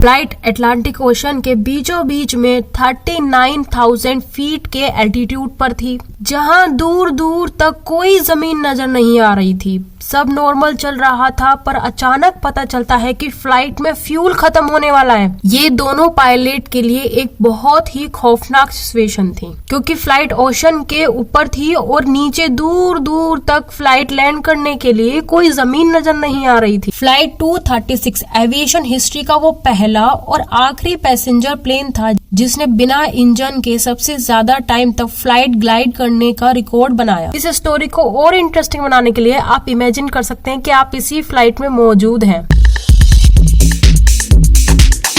Flight Atlantic ocean के बीचों बीच में 39,000 फीट के एल्टीट्यूड पर थी, जहां दूर दूर तक कोई जमीन नजर नहीं आ रही थी। सब नॉर्मल चल रहा था, पर अचानक पता चलता है कि फ्लाइट में फ्यूल खत्म होने वाला है। ये दोनों पायलट के लिए एक बहुत ही खौफनाक सिचुएशन थी, क्योंकि फ्लाइट ओशन के ऊपर थी और नीचे दूर दूर तक फ्लाइट लैंड करने के लिए कोई जमीन नजर नहीं आ रही थी। फ्लाइट 236 एविएशन हिस्ट्री का वो पहला और आखिरी पैसेंजर प्लेन था जिसने बिना इंजन के सबसे ज्यादा टाइम तक फ्लाइट ग्लाइड करने का रिकॉर्ड बनाया। इस स्टोरी को और इंटरेस्टिंग बनाने के लिए आप इमेजिन कर सकते हैं कि आप इसी फ्लाइट में मौजूद हैं।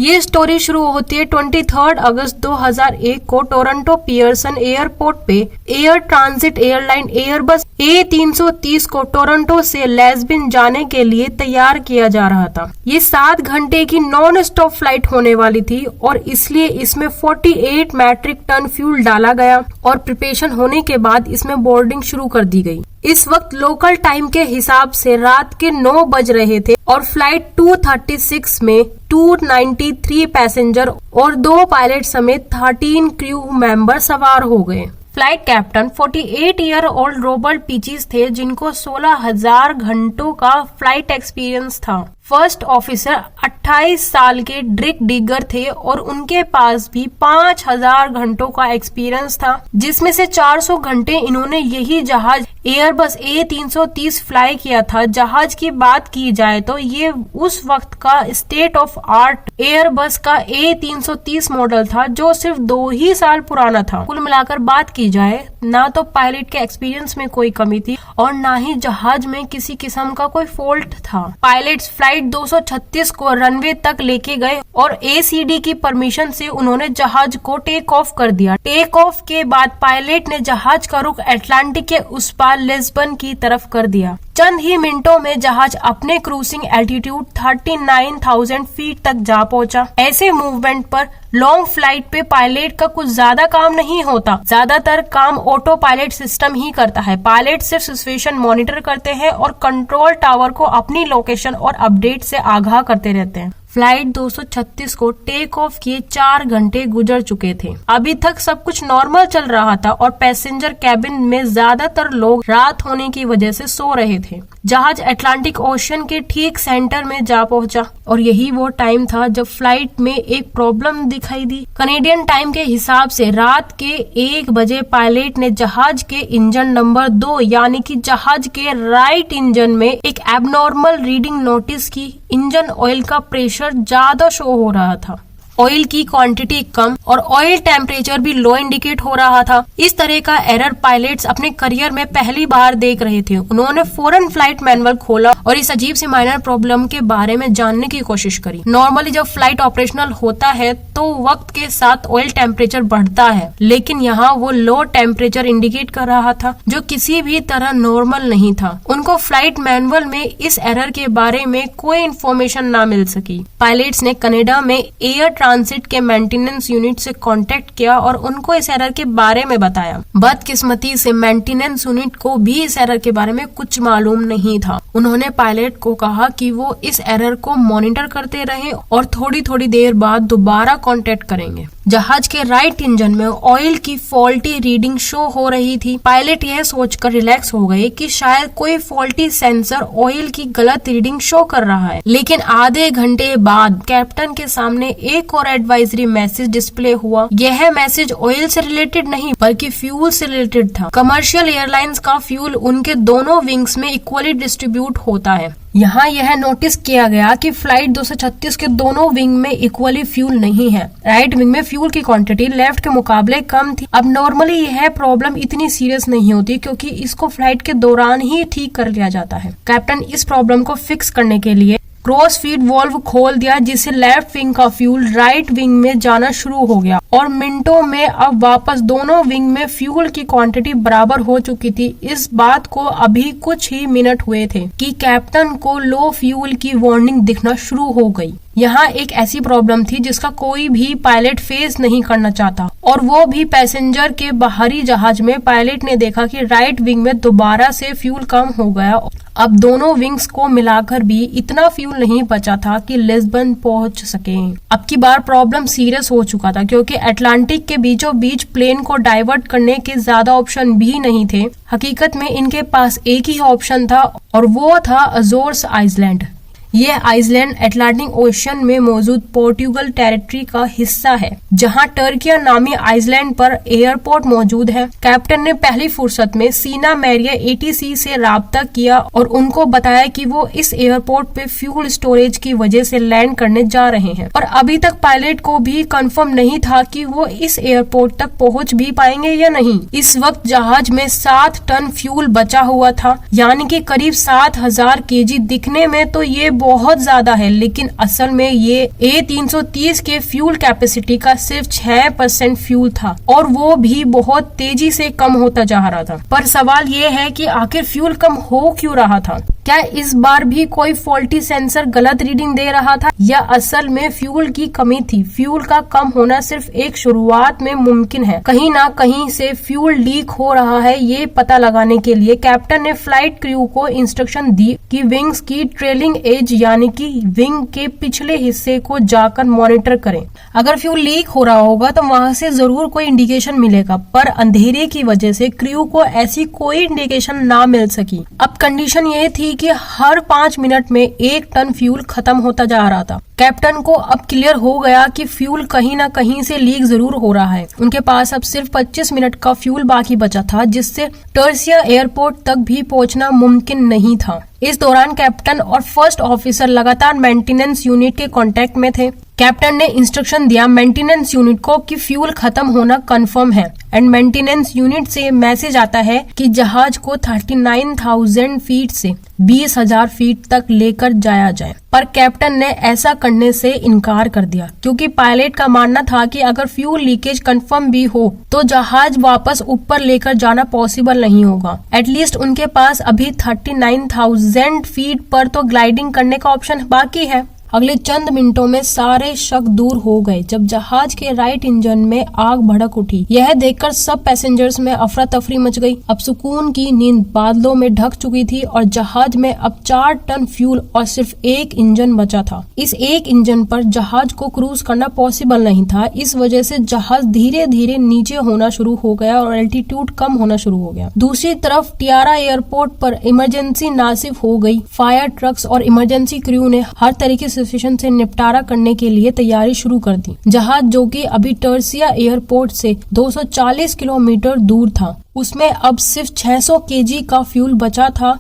ये स्टोरी शुरू होती है 23 अगस्त 2001 को टोरंटो पियर्सन एयरपोर्ट पे air transit airline Airbus A330 को टोरंटो से लेस्बियन जाने के लिए तैयार किया जा रहा था। ये 7 घंटे की नॉन स्टॉप फ्लाइट होने वाली थी और इसलिए इसमें 48 मैट्रिक टन फ्यूल डाला गया और प्रिपरेशन होने के बाद इसमें बोर्डिंग शुरू कर दी गई। इस वक्त लोकल टाइम के हिसाब से रात के 9 बज रहे थे और फ्लाइट 236 में 293 पैसेंजर और 2 पायलट समेत 13 क्रू मेंबर सवार हो गए। Flight captain 48 year old Robert Piche थे, जिनको 16,000 घंटों का फ्लाइट एक्सपीरियंस था। फर्स्ट ऑफिसर 28 साल के ड्रिक डिगर थे और उनके पास भी 5,000 घंटों का एक्सपीरियंस था, जिसमें से 400 घंटे इन्होंने यही जहाज एयरबस A330 फ्लाई किया था। जहाज की बात की जाए तो ये उस वक्त का स्टेट ऑफ आर्ट एयरबस का A330 मॉडल था, जो सिर्फ 2 ही साल पुराना था। कुल मिलाकर बात की जाए, ना तो पायलट के एक्सपीरियंस में कोई कमी थी और ना ही जहाज में किसी किस्म का कोई फॉल्ट था। पायलट्स फ्लाइट 236 को रनवे तक लेके गए और ACD की परमिशन से उन्होंने जहाज को टेक ऑफ कर दिया। टेक ऑफ के बाद पायलट ने जहाज का रुख अटलांटिक के उस पार लिस्बन की तरफ कर दिया। चंद ही मिनटों में जहाज अपने क्रूजिंग एल्टीट्यूड 39,000 फीट तक जा पहुंचा। ऐसे मूवमेंट पर लॉन्ग फ्लाइट पे पायलट का कुछ ज्यादा काम नहीं होता, ज्यादातर काम ऑटो पायलट सिस्टम ही करता है। पायलट सिर्फ सिचुएशन मॉनिटर करते हैं और कंट्रोल टावर को अपनी लोकेशन और अपडेट से आगाह करते रहते हैं। फ्लाइट 236 को टेक ऑफ किए 4 घंटे गुजर चुके थे। अभी तक सब कुछ नॉर्मल चल रहा था और पैसेंजर कैबिन में ज्यादातर लोग रात होने की वजह से सो रहे थे। जहाज अटलांटिक ओशन के ठीक सेंटर में जा पहुंचा और यही वो टाइम था जब फ्लाइट में एक प्रॉब्लम दिखाई दी। कनेडियन टाइम के हिसाब से रात के 1 बजे पायलट ने जहाज के इंजन नंबर 2 यानी कि जहाज के राइट इंजन में एक एबनॉर्मल रीडिंग नोटिस की। इंजन ऑयल का प्रेशर ज्यादा शो हो रहा था, ऑयल की क्वांटिटी कम और ऑयल टेम्परेचर भी लो इंडिकेट हो रहा था। इस तरह का एरर पायलट्स अपने करियर में पहली बार देख रहे थे। उन्होंने फौरन फ्लाइट मैनुअल खोला और इस अजीब सी माइनर प्रॉब्लम के बारे में जानने की कोशिश करी। नॉर्मली जब फ्लाइट ऑपरेशनल होता है तो वक्त के साथ ऑयल टेम्परेचर बढ़ता है, लेकिन यहाँ वो लो टेम्परेचर इंडिकेट कर रहा था, जो किसी भी तरह नॉर्मल नहीं था। उनको फ्लाइट मैनुअल में इस एरर के बारे में कोई इन्फॉर्मेशन ना मिल सकी। पायलट्स ने कनाडा में एयर ट्रांजिट के मेंटेनेंस यूनिट से कांटेक्ट किया और उनको इस एरर के बारे में बताया। बदकिस्मती से मेंटेनेंस यूनिट को भी इस एरर के बारे में कुछ मालूम नहीं था। उन्होंने पायलट को कहा कि वो इस एरर को मॉनिटर करते रहे और थोड़ी थोड़ी देर बाद दोबारा कांटेक्ट करेंगे। जहाज के राइट इंजन में ऑयल की फॉल्टी रीडिंग शो हो रही थी। पायलट यह सोचकर रिलैक्स हो गए कि शायद कोई फॉल्टी सेंसर ऑयल की गलत रीडिंग शो कर रहा है, लेकिन आधे घंटे बाद कैप्टन के सामने एक और एडवाइजरी मैसेज डिस्प्ले हुआ। यह मैसेज ऑयल से रिलेटेड नहीं बल्कि फ्यूल से रिलेटेड था। कमर्शियल एयरलाइंस का फ्यूल उनके दोनों विंग्स में इक्वली डिस्ट्रीब्यूट होता है। यहाँ यह नोटिस किया गया कि फ्लाइट 236 के दोनों विंग में इक्वली फ्यूल नहीं है। राइट विंग में फ्यूल की क्वांटिटी लेफ्ट के मुकाबले कम थी। अब नॉर्मली यह प्रॉब्लम इतनी सीरियस नहीं होती, क्योंकि इसको फ्लाइट के दौरान ही ठीक कर लिया जाता है। कैप्टन इस प्रॉब्लम को फिक्स करने के लिए क्रॉस फीड वॉल्व खोल दिया, जिससे लेफ्ट विंग का फ्यूल राइट विंग में जाना शुरू हो गया और मिनटों में अब वापस दोनों विंग में फ्यूल की क्वांटिटी बराबर हो चुकी थी। इस बात को अभी कुछ ही मिनट हुए थे कि कैप्टन को लो फ्यूल की वार्निंग दिखना शुरू हो गई। यहाँ एक ऐसी प्रॉब्लम थी जिसका कोई भी पायलट फेस नहीं करना चाहता, और वो भी पैसेंजर के बाहरी जहाज में। पायलट ने देखा कि राइट विंग में दोबारा से फ्यूल कम हो गया। अब दोनों विंग्स को मिलाकर भी इतना फ्यूल नहीं बचा था कि लिस्बन पहुंच सके। अब की बार प्रॉब्लम सीरियस हो चुका था, क्योंकि अटलांटिक के बीचों बीच प्लेन को डाइवर्ट करने के ज्यादा ऑप्शन भी नहीं थे। हकीकत में इनके पास एक ही ऑप्शन था, और वो था अजोर्स आइलैंड। ये आइसलैंड अटलांटिक ओशन में मौजूद पोर्टुगल टेरिटरी का हिस्सा है, जहां टर्किया नामी आइसलैंड पर एयरपोर्ट मौजूद है। कैप्टन ने पहली फुर्सत में सीना मैरिया एटीसी से राब्ता किया और उनको बताया कि वो इस एयरपोर्ट पे फ्यूल स्टोरेज की वजह से लैंड करने जा रहे हैं, और अभी तक पायलट को भी कंफर्म नहीं था कि वो इस एयरपोर्ट तक पहुंच भी पाएंगे या नहीं। इस वक्त जहाज में 7 टन फ्यूल बचा हुआ था, यानी कि करीब 7000 केजी। दिखने में तो ये बहुत ज्यादा है, लेकिन असल में ये A330 के फ्यूल कैपेसिटी का सिर्फ 6% फ्यूल था, और वो भी बहुत तेजी से कम होता जा रहा था। पर सवाल ये है कि आखिर फ्यूल कम हो क्यों रहा था? क्या इस बार भी कोई फॉल्टी सेंसर गलत रीडिंग दे रहा था, या असल में फ्यूल की कमी थी? फ्यूल का कम होना सिर्फ एक शुरुआत में मुमकिन है। कहीं ना कहीं से फ्यूल लीक हो रहा है, ये पता लगाने के लिए कैप्टन ने फ्लाइट क्रू को इंस्ट्रक्शन दी कि विंग्स की ट्रेलिंग एज यानी कि विंग के पिछले हिस्से को जाकर मॉनिटर करें। अगर फ्यूल लीक हो रहा होगा तो वहां से जरूर कोई इंडिकेशन मिलेगा, पर अंधेरे की वजह से क्रू को ऐसी कोई इंडिकेशन ना मिल सकी। अब कंडीशन ये थी कि हर 5 मिनट में 1 टन फ्यूल खत्म होता जा रहा था। कैप्टन को अब क्लियर हो गया कि फ्यूल कहीं ना कहीं से लीक जरूर हो रहा है। उनके पास अब सिर्फ 25 मिनट का फ्यूल बाकी बचा था, जिससे टर्सिया एयरपोर्ट तक भी पहुंचना मुमकिन नहीं था। इस दौरान कैप्टन और फर्स्ट ऑफिसर लगातार मेंटेनेंस यूनिट के कांटेक्ट में थे। कैप्टन ने इंस्ट्रक्शन दिया मेंटेनेंस यूनिट को कि फ्यूल खत्म होना कंफर्म है, एंड मेंटेनेंस यूनिट से मैसेज आता है कि जहाज को 39,000 फीट से 20,000 फीट तक लेकर जाया जाए। पर कैप्टन ने ऐसा करने से इनकार कर दिया, क्योंकि पायलट का मानना था कि अगर फ्यूल लीकेज कंफर्म भी हो तो जहाज वापस ऊपर लेकर जाना पॉसिबल नहीं होगा। एटलीस्ट उनके पास अभी 39,000 फीट पर तो ग्लाइडिंग करने का ऑप्शन बाकी है। अगले चंद मिनटों में सारे शक दूर हो गए जब जहाज के राइट इंजन में आग भड़क उठी। यह देखकर सब पैसेंजर्स में अफरा तफरी मच गई। अब सुकून की नींद बादलों में ढक चुकी थी, और जहाज में अब 4 टन फ्यूल और सिर्फ एक इंजन बचा था। इस एक इंजन पर जहाज को क्रूज करना पॉसिबल नहीं था। इस वजह से जहाज धीरे धीरे नीचे होना शुरू हो गया और एल्टीट्यूड कम होना शुरू हो गया। दूसरी तरफ टियारा एयरपोर्ट पर इमरजेंसी नासिफ हो गई। फायर ट्रक्स और इमरजेंसी क्रू ने हर तरीके सिचुएशन से निपटारा करने के लिए तैयारी शुरू कर दी। जहाज जो कि अभी टर्सिया एयरपोर्ट से 240 किलोमीटर दूर था, उसमें अब सिर्फ 600 केजी का फ्यूल बचा था।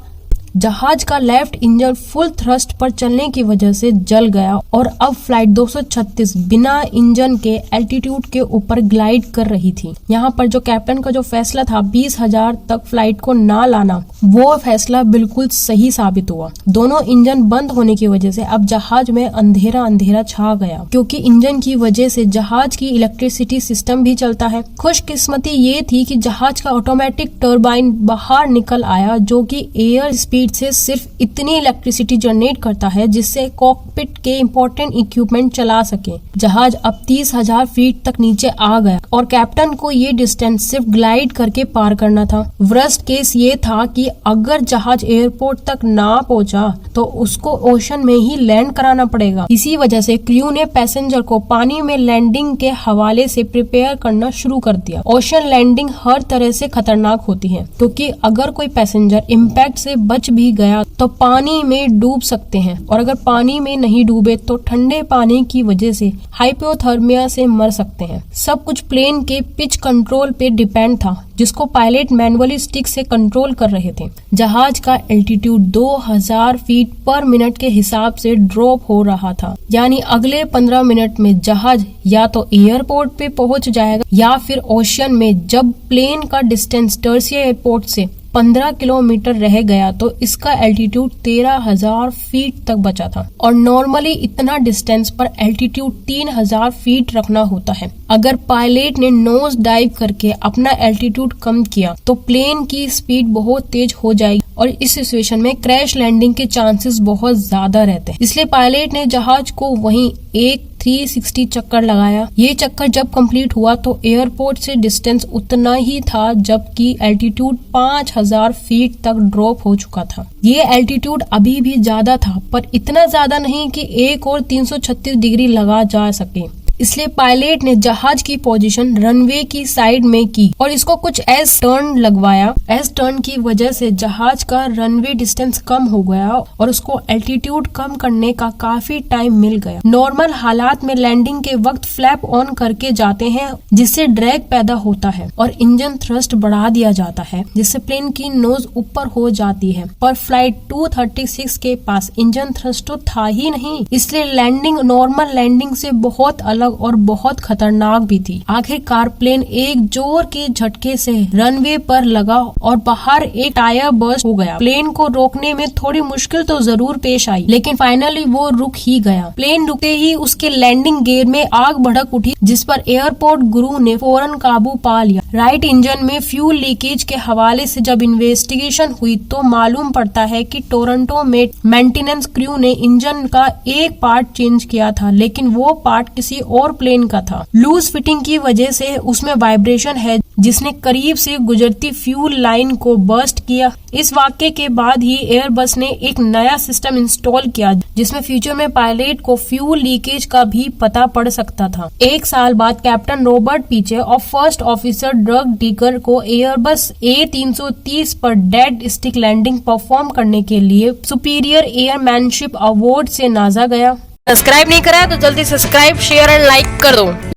जहाज का लेफ्ट इंजन फुल थ्रस्ट पर चलने की वजह से जल गया, और अब फ्लाइट 236 बिना इंजन के एल्टीट्यूड के ऊपर ग्लाइड कर रही थी। यहाँ पर जो कैप्टन का जो फैसला था 20,000 तक फ्लाइट को ना लाना, वो फैसला बिल्कुल सही साबित हुआ। दोनों इंजन बंद होने की वजह से अब जहाज में अंधेरा अंधेरा छा गया, क्योंकि इंजन की वजह से जहाज की इलेक्ट्रिसिटी सिस्टम भी चलता है। खुशकिस्मती ये थी कि जहाज का ऑटोमेटिक टर्बाइन बाहर निकल आया, जो कि एयर स्पीड से सिर्फ इतनी इलेक्ट्रिसिटी जनरेट करता है जिससे कॉकपिट के इंपॉर्टेंट इक्विपमेंट चला सके। जहाज अब 30,000 फीट तक नीचे आ गया, और कैप्टन को ये डिस्टेंस सिर्फ ग्लाइड करके पार करना था। वर्स्ट केस ये था कि अगर जहाज एयरपोर्ट तक ना पहुंचा तो उसको ओशन में ही लैंड कराना पड़ेगा। इसी वजह से क्रू ने पैसेंजर को पानी में लैंडिंग के हवाले से प्रिपेयर करना शुरू कर दिया। ओशन लैंडिंग हर तरह से खतरनाक होती है, क्योंकि अगर कोई पैसेंजर इम्पैक्ट से बच भी गया तो पानी में डूब सकते हैं, और अगर पानी में नहीं डूबे तो ठंडे पानी की वजह से हाइपोथर्मिया से मर सकते हैं। सब कुछ प्लेन के पिच कंट्रोल पे डिपेंड था, जिसको पायलट मैनुअली स्टिक से कंट्रोल कर रहे थे। जहाज का एल्टीट्यूड 2000 फीट पर मिनट के हिसाब से ड्रॉप हो रहा था, यानी अगले 15 मिनट में जहाज या तो एयरपोर्ट पे पहुंच जाएगा या फिर ओशन में। जब प्लेन का डिस्टेंस टर्सिया एयरपोर्ट से 15 किलोमीटर रह गया तो इसका एल्टीट्यूड 13,000 फीट तक बचा था और नॉर्मली इतना डिस्टेंस पर एल्टीट्यूड 3,000 फीट रखना होता है। अगर पायलट ने नोज डाइव करके अपना एल्टीट्यूड कम किया तो प्लेन की स्पीड बहुत तेज हो जाएगी और इस सिचुएशन में क्रैश लैंडिंग के चांसेस बहुत ज्यादा रहते हैं। इसलिए पायलट ने जहाज को वहीं एक 360 चक्कर लगाया। ये चक्कर जब कंप्लीट हुआ तो एयरपोर्ट से डिस्टेंस उतना ही था जबकि एल्टीट्यूड 5,000 फीट तक ड्रॉप हो चुका था। ये एल्टीट्यूड अभी भी ज्यादा था पर इतना ज्यादा नहीं कि एक और 336 डिग्री लगा जा सके। इसलिए पायलट ने जहाज की पोजीशन रनवे की साइड में की और इसको कुछ एस टर्न लगवाया। एस टर्न की वजह से जहाज का रनवे डिस्टेंस कम हो गया और उसको एल्टीट्यूड कम करने का काफी टाइम मिल गया। नॉर्मल हालात में लैंडिंग के वक्त फ्लैप ऑन करके जाते हैं जिससे ड्रैग पैदा होता है और इंजन थ्रस्ट बढ़ा दिया जाता है जिससे प्लेन की नोज ऊपर हो जाती है। पर फ्लाइट 236 के पास इंजन थ्रस्ट तो था ही नहीं, इसलिए लैंडिंग नॉर्मल लैंडिंग से बहुत अलग और बहुत खतरनाक भी थी। आखिरकार प्लेन एक जोर के झटके से रनवे पर लगा और बाहर एक टायर बर्स्ट हो गया। प्लेन को रोकने में थोड़ी मुश्किल तो जरूर पेश आई लेकिन फाइनली वो रुक ही गया। प्लेन रुकते ही उसके लैंडिंग गियर में आग भड़क उठी जिस पर एयरपोर्ट गुरु ने फौरन काबू पा लिया। राइट इंजन में फ्यूल लीकेज के हवाले से जब इन्वेस्टिगेशन हुई तो मालूम पड़ता है कि टोरंटो में मेंटेनेंस क्रू ने इंजन का एक पार्ट चेंज किया था लेकिन वो पार्ट किसी और प्लेन का था। लूज फिटिंग की वजह से उसमें वाइब्रेशन है जिसने करीब से गुजरती फ्यूल लाइन को बर्स्ट किया। इस वाक्य के बाद ही एयरबस ने एक नया सिस्टम इंस्टॉल किया जिसमें फ्यूचर में पायलट को फ्यूल लीकेज का भी पता पड़ सकता था। एक साल बाद कैप्टन रॉबर्ट पीचे और फर्स्ट ऑफिसर ड्रग डिगर को एयरबस A330 पर डेड स्टिक लैंडिंग परफॉर्म करने के लिए सुपीरियर एयरमैनशिप अवार्ड से नवाजा गया। सब्सक्राइब नहीं करा तो जल्दी सब्सक्राइब, शेयर एंड लाइक कर दो।